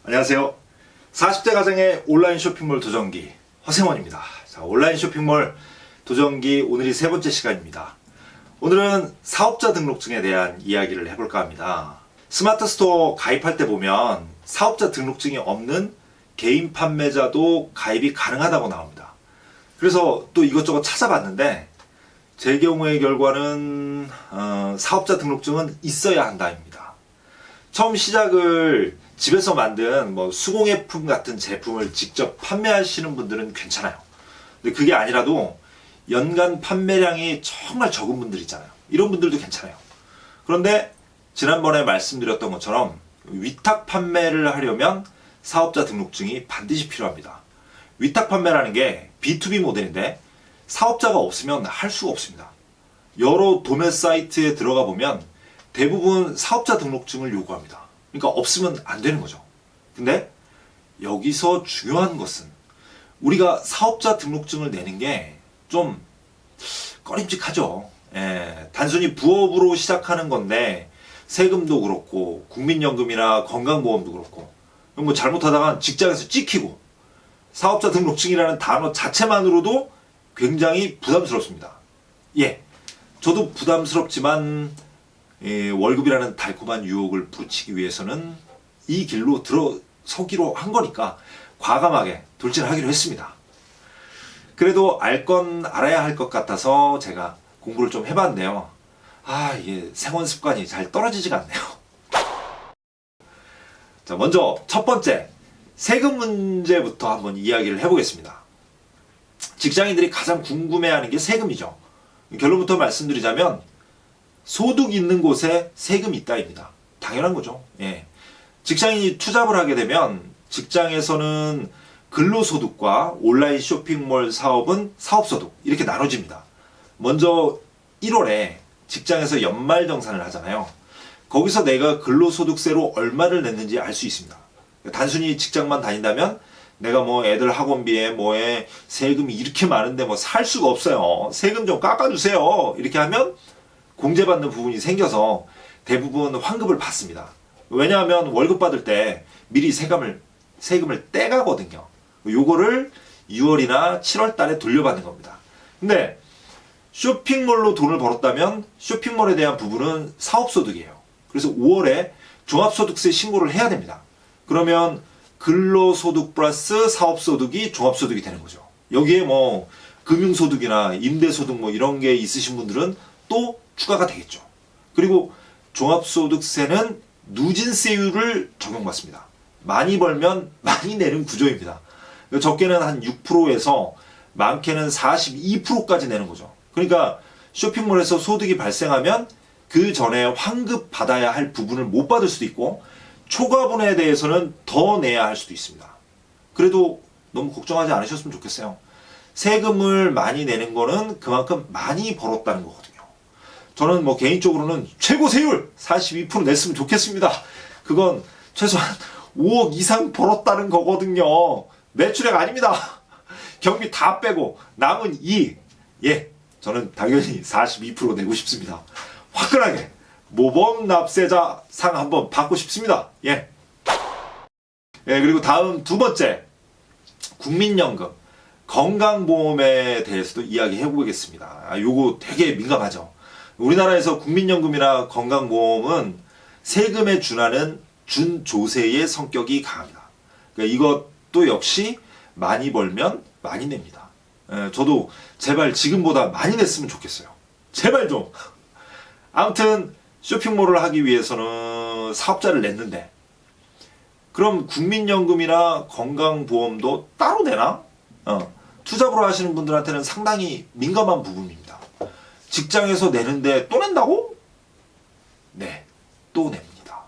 안녕하세요. 40대 가정의 온라인 쇼핑몰 도전기 허생원입니다. 자, 온라인 쇼핑몰 도전기 오늘이 세 번째 시간입니다. 오늘은 사업자 등록증에 대한 이야기를 해볼까 합니다. 스마트 스토어 가입할 때 보면 사업자 등록증이 없는 개인 판매자도 가입이 가능하다고 나옵니다. 그래서 또 이것저것 찾아봤는데 제 경우의 결과는 사업자 등록증은 있어야 한다입니다. 처음 시작을 집에서 만든 수공예품 같은 제품을 직접 판매하시는 분들은 괜찮아요. 근데 그게 아니라도 연간 판매량이 정말 적은 분들 있잖아요. 이런 분들도 괜찮아요. 그런데 지난번에 말씀드렸던 것처럼 위탁 판매를 하려면 사업자 등록증이 반드시 필요합니다. 위탁 판매라는 게 B2B 모델인데 사업자가 없으면 할 수가 없습니다. 여러 도매 사이트에 들어가 보면 대부분 사업자 등록증을 요구합니다. 그러니까 없으면 안 되는 거죠. 근데 여기서 중요한 것은 우리가 사업자 등록증을 내는 게 좀 꺼림칙하죠. 단순히 부업으로 시작하는 건데 세금도 그렇고 국민연금이나 건강보험도 그렇고 잘못하다가 직장에서 찍히고 사업자 등록증이라는 단어 자체만으로도 굉장히 부담스럽습니다. 저도 부담스럽지만 월급이라는 달콤한 유혹을 부르치기 위해서는 이 길로 들어서기로 한 거니까 과감하게 돌진하기로 했습니다. 그래도 알 건 알아야 할 것 같아서 제가 공부를 좀 해봤는데요. 이게 생활 습관이 잘 떨어지지가 않네요. 자, 먼저 첫 번째 세금 문제부터 한번 이야기를 해보겠습니다. 직장인들이 가장 궁금해하는 게 세금이죠. 결론부터 말씀드리자면 소득 있는 곳에 세금이 있다입니다. 당연한 거죠. 직장인이 투잡을 하게 되면 직장에서는 근로소득과 온라인 쇼핑몰 사업은 사업소득 이렇게 나눠집니다. 먼저 1월에 직장에서 연말정산을 하잖아요. 거기서 내가 근로소득세로 얼마를 냈는지 알 수 있습니다. 단순히 직장만 다닌다면 내가 애들 학원비에 뭐에 세금이 이렇게 많은데 살 수가 없어요. 세금 좀 깎아주세요. 이렇게 하면 공제받는 부분이 생겨서 대부분 환급을 받습니다. 왜냐하면 월급 받을 때 미리 세금을 떼가거든요. 요거를 6월이나 7월 달에 돌려받는 겁니다. 근데 쇼핑몰로 돈을 벌었다면 쇼핑몰에 대한 부분은 사업소득이에요. 그래서 5월에 종합소득세 신고를 해야 됩니다. 그러면 근로소득 플러스 사업소득이 종합소득이 되는 거죠. 여기에 금융소득이나 임대소득 이런 게 있으신 분들은 또 추가가 되겠죠. 그리고 종합소득세는 누진세율을 적용받습니다. 많이 벌면 많이 내는 구조입니다. 적게는 한 6%에서 많게는 42%까지 내는 거죠. 그러니까 쇼핑몰에서 소득이 발생하면 그 전에 환급 받아야 할 부분을 못 받을 수도 있고 초과분에 대해서는 더 내야 할 수도 있습니다. 그래도 너무 걱정하지 않으셨으면 좋겠어요. 세금을 많이 내는 거는 그만큼 많이 벌었다는 거거든요. 저는 개인적으로는 최고 세율 42% 냈으면 좋겠습니다. 그건 최소한 5억 이상 벌었다는 거거든요. 매출액 아닙니다. 경비 다 빼고 남은 2. 저는 당연히 42% 내고 싶습니다. 화끈하게 모범 납세자 상 한번 받고 싶습니다. 그리고 다음 두 번째 국민연금 건강보험에 대해서도 이야기해 보겠습니다. 요거 되게 민감하죠. 우리나라에서 국민연금이나 건강보험은 세금에 준하는 준조세의 성격이 강합니다. 그러니까 이것도 역시 많이 벌면 많이 냅니다. 저도 제발 지금보다 많이 냈으면 좋겠어요. 제발 좀. 아무튼 쇼핑몰을 하기 위해서는 사업자를 냈는데 그럼 국민연금이나 건강보험도 따로 내나? 투잡으로 하시는 분들한테는 상당히 민감한 부분입니다. 직장에서 내는데 또 낸다고? 네, 또 냅니다.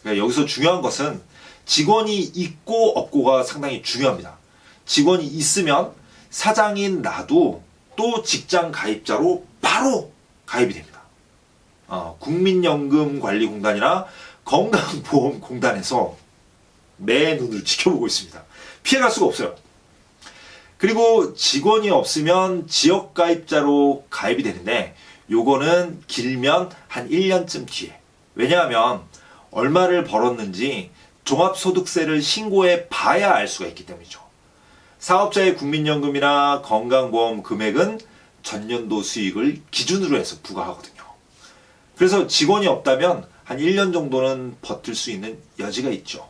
그러니까 여기서 중요한 것은 직원이 있고 없고가 상당히 중요합니다. 직원이 있으면 사장인 나도 또 직장 가입자로 바로 가입이 됩니다. 국민연금관리공단이나 건강보험공단에서 매 눈을 지켜보고 있습니다. 피해갈 수가 없어요. 그리고 직원이 없으면 지역가입자로 가입이 되는데 요거는 길면 한 1년쯤 뒤에. 왜냐하면 얼마를 벌었는지 종합소득세를 신고해 봐야 알 수가 있기 때문이죠. 사업자의 국민연금이나 건강보험 금액은 전년도 수익을 기준으로 해서 부과하거든요. 그래서 직원이 없다면 한 1년 정도는 버틸 수 있는 여지가 있죠.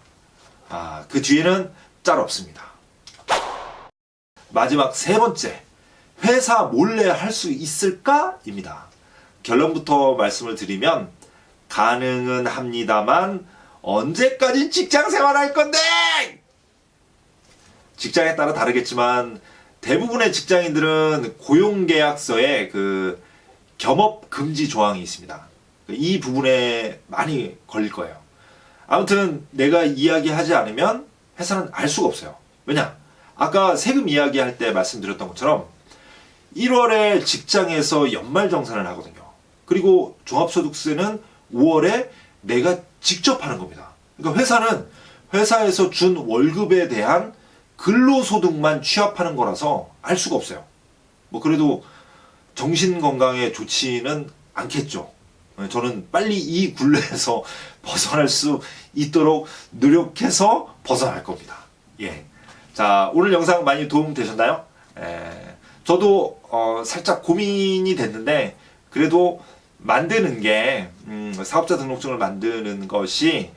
그 뒤에는 짤 없습니다. 마지막 세 번째, 회사 몰래 할 수 있을까? 입니다. 결론부터 말씀을 드리면 가능은 합니다만 언제까지 직장 생활할 건데? 직장에 따라 다르겠지만 대부분의 직장인들은 고용계약서에 그 겸업 금지 조항이 있습니다. 이 부분에 많이 걸릴 거예요. 아무튼 내가 이야기하지 않으면 회사는 알 수가 없어요. 왜냐? 아까 세금 이야기할 때 말씀드렸던 것처럼 1월에 직장에서 연말정산을 하거든요. 그리고 종합소득세는 5월에 내가 직접 하는 겁니다. 그러니까 회사는 회사에서 준 월급에 대한 근로소득만 취합하는 거라서 알 수가 없어요. 뭐 그래도 정신건강에 좋지는 않겠죠. 저는 빨리 이 굴레에서 벗어날 수 있도록 노력해서 벗어날 겁니다. 예. 자, 오늘 영상 많이 도움 되셨나요? 저도 살짝 고민이 됐는데 그래도 만드는 게 사업자 등록증을 만드는 것이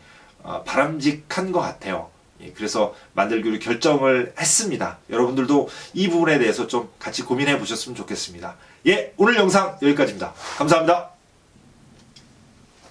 바람직한 것 같아요. 예, 그래서 만들기로 결정을 했습니다. 여러분들도 이 부분에 대해서 좀 같이 고민해 보셨으면 좋겠습니다. 예, 오늘 영상 여기까지입니다. 감사합니다.